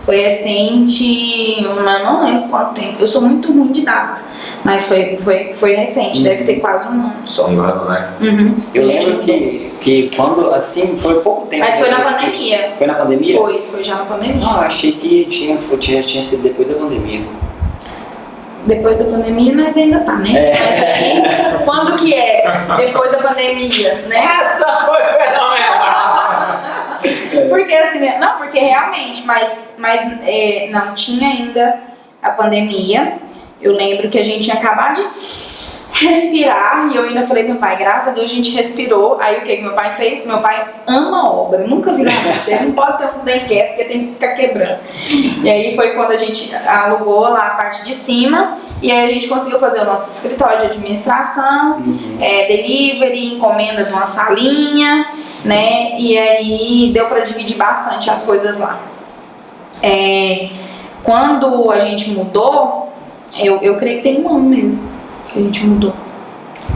Foi recente, mas não lembro quanto tempo. Eu sou muito ruim de data, mas foi recente, deve ter quase um ano só. Um ano, né? Eu lembro que quando, assim, foi pouco tempo. Mas foi na pandemia. Foi na pandemia? Foi já na pandemia. Ah, achei que tinha sido depois da pandemia. Depois da pandemia, nós ainda tá, né? Mas aí, quando que é depois da pandemia, né? Essa foi fenomenal! Porque assim, não, porque realmente, mas não tinha ainda a pandemia. Eu lembro que a gente tinha acabado de respirar e eu ainda falei pro meu pai, graças a Deus a gente respirou. Aí o que meu pai fez? Meu pai ama obra, nunca viu nada. Ele não pode ter um bem quieto porque tem que ficar quebrando. E aí foi quando a gente alugou lá a parte de cima e aí a gente conseguiu fazer o nosso escritório de administração, delivery, encomenda de uma salinha, né? E aí deu pra dividir bastante as coisas lá. Quando a gente mudou, eu creio que tem um ano mesmo que a gente mudou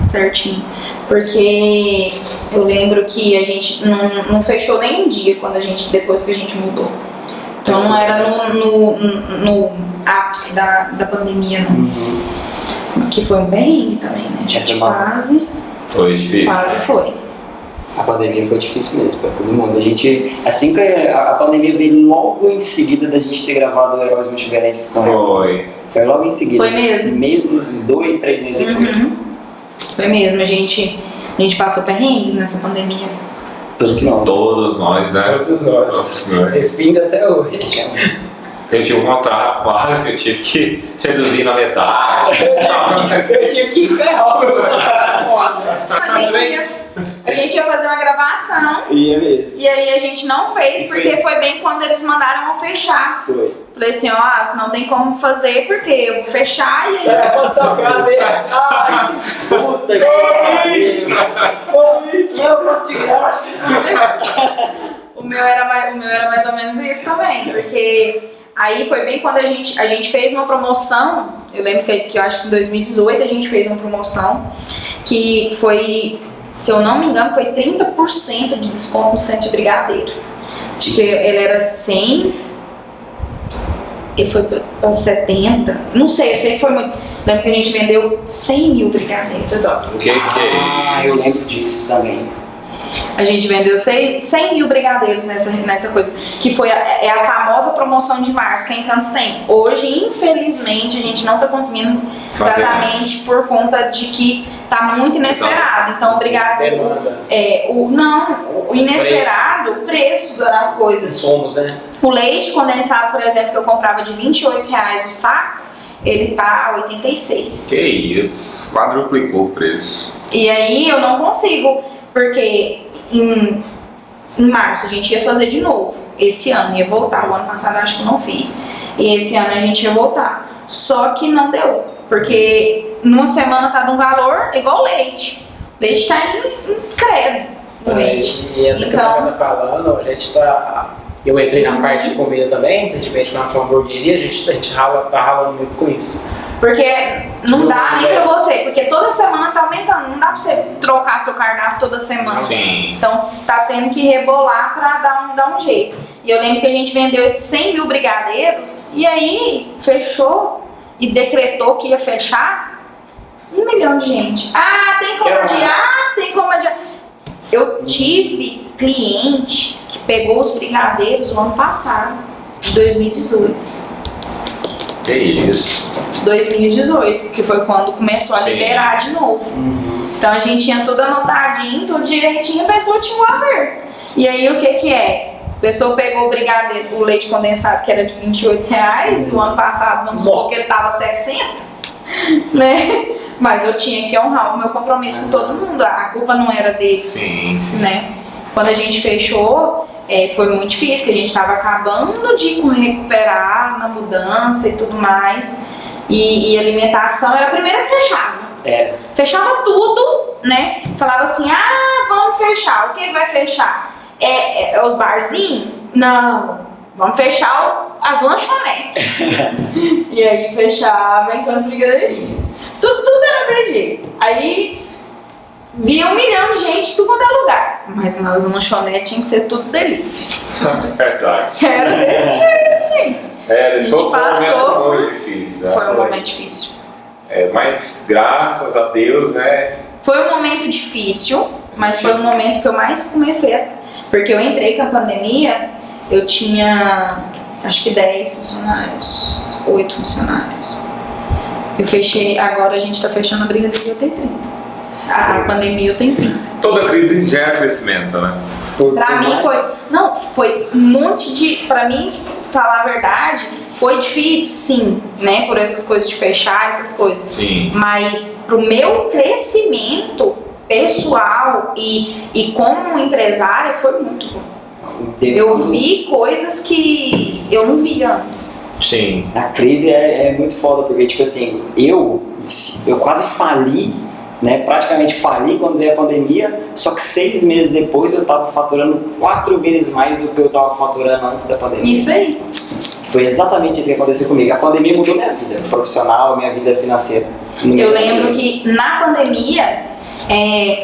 certinho, porque eu lembro que a gente não fechou nem um dia depois que a gente mudou. Então não era no ápice da pandemia, não. Que foi um perrengue também, né? A gente quase foi. A pandemia foi difícil mesmo para todo mundo. A gente, assim que a pandemia veio logo em seguida da gente ter gravado o Heróis Multiverenses com ela. Foi logo em seguida. Foi mesmo. 2, 3 meses depois. Foi mesmo. A gente passou perrengues nessa pandemia. Todos nós, né? Todos nós. Respinga até hoje. Eu tive um contrato com a ARF, eu tive que reduzir na metade. Eu tive que encerrar o meu contrato. A gente ia fazer uma gravação. Ia mesmo. E aí a gente não fez, porque foi bem quando eles mandaram eu fechar. Foi. Falei assim, não tem como fazer, porque eu vou fechar e aí... Ai, puta que eu faço de graça. O meu era mais ou menos isso também, porque aí foi bem quando a gente fez uma promoção. Eu lembro que eu acho que em 2018 a gente fez uma promoção que foi, se eu não me engano, foi 30% de desconto no centro de brigadeiro. Acho que ele era 100, ele foi para 70, não sei, eu sei que foi muito. Lembro que a gente vendeu 100 mil brigadeiros. Eu lembro disso também. A gente vendeu 100 mil brigadeiros nessa coisa, que foi a famosa promoção de março que a Encantos tem. Hoje, infelizmente, a gente não está conseguindo exatamente por conta de que tá muito inesperado. Então, obrigado. O inesperado, o preço das coisas. Somos, né? O leite condensado, por exemplo, que eu comprava de R$28 o saco, ele tá 86. Que isso, quadruplicou o preço. E aí eu não consigo, porque em março a gente ia fazer de novo. Esse ano ia voltar. O ano passado eu acho que eu não fiz. E esse ano a gente ia voltar. Só que não deu. Porque numa semana tá num valor igual leite. Leite tá em credo. Leite. E essa questão que você tá falando, a gente tá... Eu entrei na parte de comida também, recentemente com uma hamburgueria, a gente tá ralando muito com isso. Porque não dá nem pra você, porque toda semana tá aumentando, não dá pra você trocar seu cardápio toda semana. Sim. Então tá tendo que rebolar pra dar um jeito. E eu lembro que a gente vendeu esses 100 mil brigadeiros, e aí fechou e decretou que ia fechar 1 milhão de gente. Ah, tem como adiar? Tem como adiar. Eu tive cliente que pegou os brigadeiros no ano passado, de 2018. Que isso? 2018, que foi quando começou a liberar de novo. Então a gente tinha tudo anotadinho, tudo direitinho, a pessoa tinha um haver. E aí o que é? A pessoa pegou o brigadeiro, o leite condensado que era de R$28, e o ano passado, vamos supor que ele tava 60, né? Mas eu tinha que honrar o meu compromisso com todo mundo, a culpa não era deles, sim. né? Quando a gente fechou, foi muito difícil, que a gente estava acabando de recuperar na mudança e tudo mais, e alimentação era a primeira que fechava. Fechava tudo, né? Falava assim, vamos fechar, o que vai fechar? Os barzinhos? Não, vamos fechar as lanchonetes. E aí fechava enquanto brigadeirinha. Tudo era BG. Aí via 1 milhão de gente, tudo quanto é lugar. Mas nas lanchonetes tinha que ser tudo delivery. Verdade. Era desse jeito, gente. A gente passou passou um momento difícil. Foi um momento difícil. Mas graças a Deus, né? Foi um momento difícil, mas foi um momento que eu mais comecei porque eu entrei com a pandemia, eu tinha acho que 10 funcionários, 8 funcionários. Eu fechei, agora a gente tá fechando a brigadeira e eu tenho 30. A pandemia eu tenho 30. Toda crise gera crescimento, né? Pra mim foi um monte de, pra mim, falar a verdade, foi difícil, sim, né, por essas coisas de fechar, essas coisas. Sim. Mas pro meu crescimento pessoal e como empresária foi muito bom. Eu vi coisas que eu não via antes. Sim. A crise é muito foda, porque tipo assim, eu quase fali, né, praticamente fali quando veio a pandemia, só que 6 meses depois eu tava faturando 4 vezes mais do que eu tava faturando antes da pandemia. Isso aí. Foi exatamente isso que aconteceu comigo. A pandemia mudou minha vida profissional, minha vida financeira. Eu lembro que na pandemia,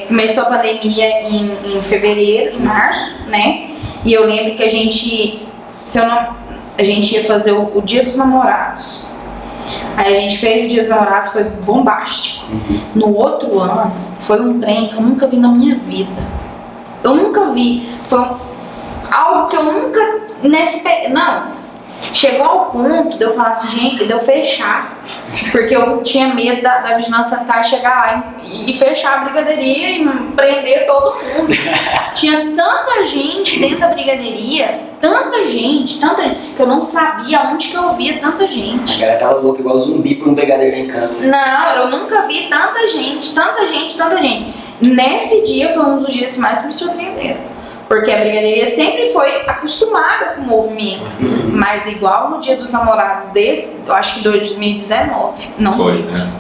começou a pandemia em fevereiro, em março, né? E eu lembro que a gente ia fazer o Dia dos Namorados. Aí a gente fez o Dia dos Namorados, foi bombástico. No outro ano, foi um trem que eu nunca vi na minha vida. Eu nunca vi. Foi algo que eu nunca... Não. Chegou ao ponto de eu falar assim, gente, de eu fechar. Porque eu tinha medo da vigilância sanitária chegar lá e fechar a brigadeiria e prender todo mundo. Tinha tanta gente dentro da brigadeiria, tanta gente, que eu não sabia onde que eu via tanta gente. Era aquela louca igual zumbi por um brigadeiro em Cantos. Não, eu nunca vi tanta gente. Nesse dia foi um dos dias que mais me surpreenderam. Porque a brigadeiria sempre foi acostumada com o movimento. Mas igual no Dia dos Namorados eu acho que 2019, não foi, teve. né?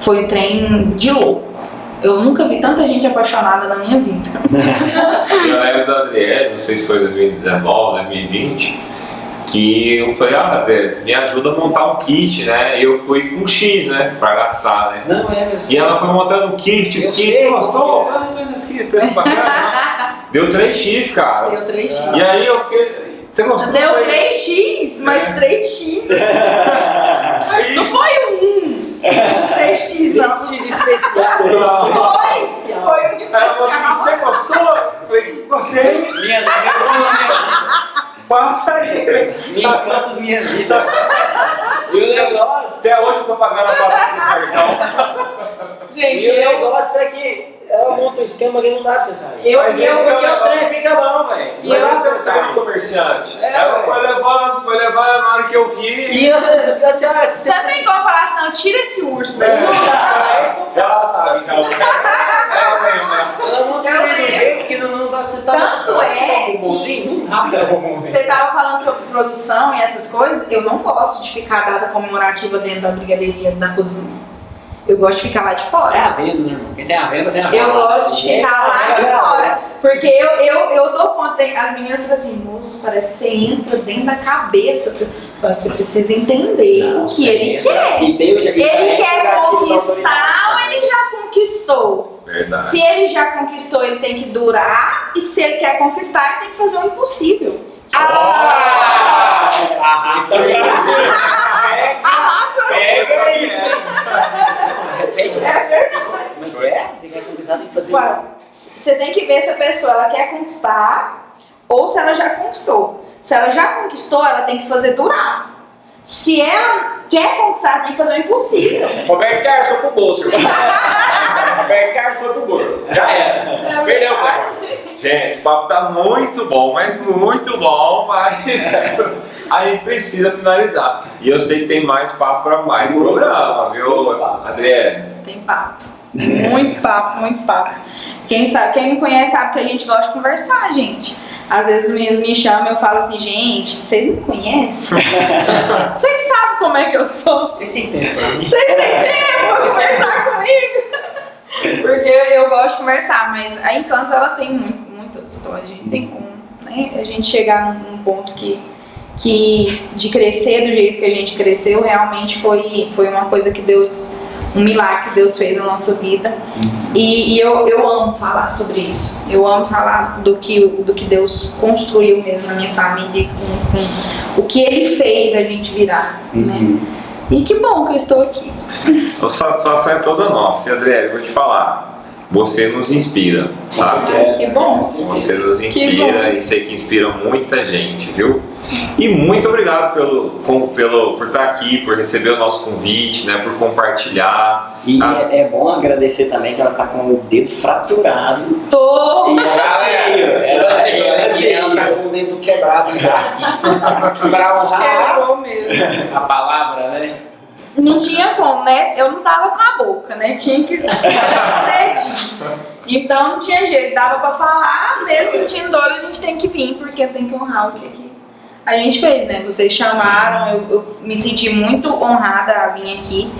Foi um trem de louco. Eu nunca vi tanta gente apaixonada na minha vida. Eu lembro da Adriele, não sei se foi 2019, 2020, que eu falei, Adriele, me ajuda a montar um kit, né? E eu fui com X, né? Pra gastar, né? Não, assim. E ela foi montando um kit, você gostou? Assim, preço bacana. Deu 3x, cara. Deu 3x. E aí eu fiquei. Você gostou? Deu 3x, mas 3x. Aí... Não foi um 3x, não. 3x especial. Foi um especial. Você gostou? Eu falei, gostei. Minhas amigas, Passa aí. minha Encantos, minha vida. E o negócio... Até hoje eu tô pagando a fatura do cartão. Gente, E o negócio é que ela monta um esquema que não dá pra você sair. Mas esse Porque é o o trem fica bom, velho. E ela sempre foi comerciante. Ela foi levando, na hora que eu vi. E você tem como falar assim, não, tira esse urso daí. Ela sabe, então. Ela lembra. Ela monta um trem porque não dá pra você Tanto é que não dá pra bombonzinho. você tava falando sobre produção e essas coisas, eu não gosto de ficar data comemorativa dentro da brigadeiria da cozinha. Eu gosto de ficar lá de fora. É a venda, né, irmão? Quem tem a venda, tem a venda. Eu gosto de ficar lá de fora. Porque eu dou conta, as meninas ficam assim, moço, parece que você entra dentro da cabeça. Você precisa entender o que ele quer. Ele quer conquistar ou ele já conquistou? Verdade. Se ele já conquistou, ele tem que durar. E se ele quer conquistar, ele tem que fazer o impossível. Arrasta Arrasta Pega isso. É Você quer conquistar, tem que fazer. Ué, você tem que ver se a pessoa ela quer conquistar ou se ela já conquistou. Se ela já conquistou, ela tem que fazer durar. Se ela quer conquistar, tem que fazer o impossível. Roberto Carlos foi pro bolso. Roberto Carlos foi pro bolso. Já era. Perdeu o papo. Gente, o papo tá muito bom, mas a gente precisa finalizar. E eu sei que tem mais papo para mais programa, viu, Adriele? Tem papo. Muito papo, muito papo. Quem me conhece sabe que a gente gosta de conversar, gente. Às vezes os meninos me chamam e eu falo assim, gente, vocês me conhecem? Vocês sabem como é que eu sou? Vocês têm tempo pra mim? Vocês têm tempo pra conversar comigo? Porque eu gosto de conversar, mas a Encantos ela tem muitas histórias, a gente tem como, né? A gente chegar num ponto que de crescer do jeito que a gente cresceu, realmente foi uma coisa que Deus, um milagre que Deus fez na nossa vida. E eu amo falar sobre isso. Eu amo falar do que Deus construiu mesmo na minha família, com o que Ele fez a gente virar, né? E que bom que eu estou aqui. A satisfação é toda nossa. E Adriele, vou te falar. Você nos inspira, sabe? Que bom. Você nos inspira e sei que inspira muita gente, viu? E muito obrigado por estar aqui, por receber o nosso convite, né? Por compartilhar. E é bom agradecer também que ela tá com o dedo fraturado. Tô! E Ela tá com o dedo quebrado já aqui. Pra usar Quebrou mesmo. a palavra, né? Não tinha como, né? Eu não tava com a boca, né? Tinha que dar dedinho. Então não tinha jeito, dava pra falar, mesmo sentindo dor, a gente tem que vir, porque tem que honrar o que a gente fez, né? Vocês chamaram, eu me senti muito honrada a vir aqui.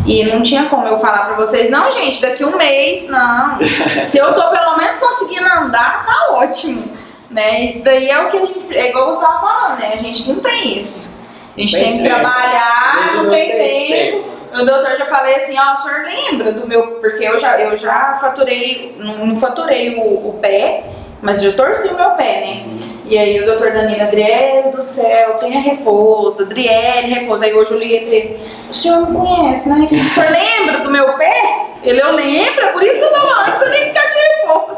E não tinha como eu falar pra vocês, não, gente, daqui um mês, não. Se eu tô pelo menos conseguindo andar, tá ótimo. Né? Isso daí é o que a gente. É igual você tava falando, né? A gente não tem isso. A gente tem que trabalhar, não tem tempo. Meu doutor já falei assim, ó, o senhor lembra do meu. Porque eu já faturei, não faturei o pé, mas eu torci o meu pé, né? E aí o doutor Danilo, Adriele do céu, tenha repouso, Adriele, repouso. Aí hoje eu liguei pra ele, o senhor me conhece, né? O senhor lembra do meu pé? Eu lembro, é por isso que eu tô falando que você tem que ficar de repouso.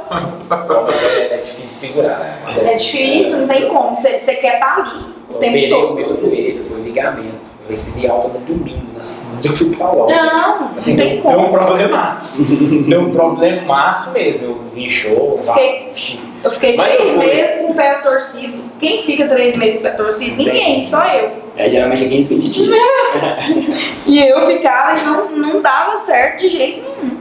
É difícil segurar, né? É difícil, não tem como, você quer estar ali o tempo todo. Meu joelho foi ligamento. Eu recebi alta no domingo, na segunda eu fui pra loja. Não, assim, não tem como. Deu um problemaço. Deu um problemaço mesmo. Eu inchou. Eu fiquei 3 meses com o pé torcido. Quem fica 3 meses com o pé torcido? Ninguém, só eu. Geralmente é 15, 20 dias. E eu ficava e não dava certo de jeito nenhum.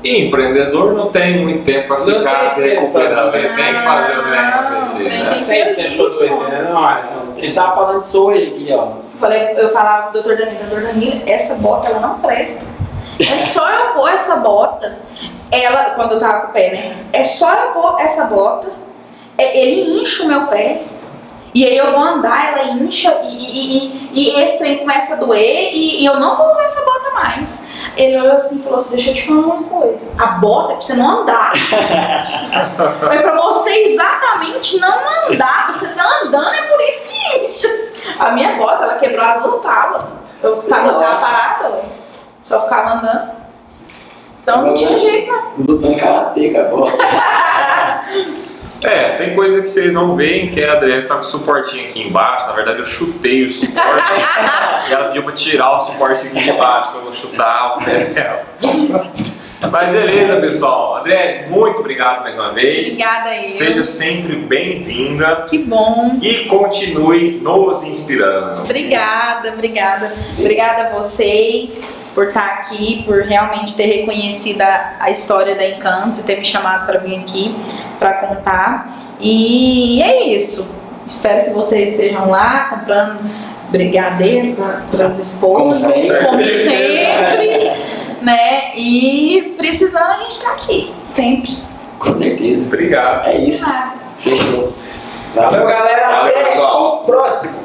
E empreendedor não tem muito tempo para ficar se recuperando, tem que fazer o trem acontecer, né? Não tem tempo todo esse, né? Não, olha, a gente tava falando disso hoje aqui, ó. Eu falava pro doutor Danilo, essa bota ela não presta. É só eu pôr essa bota, ela, quando eu tava com o pé, né? É só eu pôr essa bota, ele incha o meu pé, e aí eu vou andar, ela incha, e esse trem começa a doer, e eu não vou usar essa bota mais. Ele olhou assim e falou assim, deixa eu te falar uma coisa, a bota é pra você não andar. É pra você exatamente não andar, você tá andando, é por isso que incha. A minha bota, ela quebrou as 2 tábuas, eu ficava parada, ué. Só ficava andando. Então não tinha jeito, não. Lutando karatê com a bota. Tem coisa que vocês não veem, que a Adriele tá com o suportinho aqui embaixo. Na verdade eu chutei o suporte e ela pediu pra tirar o suporte aqui de baixo pra eu chutar o pé dela. Mas beleza, pessoal. Adriele, muito obrigado mais uma vez. Obrigada aí. Seja sempre bem-vinda. Que bom. E continue nos inspirando. Obrigada. Obrigada a vocês por estar aqui, por realmente ter reconhecido a história da Encantos e ter me chamado para vir aqui para contar. E é isso. Espero que vocês estejam lá comprando brigadeiro para as esposas, como sempre, né? E precisando, a gente tá aqui, sempre. Com certeza. Obrigado. É isso. Fechou. Valeu, galera. Até o próximo.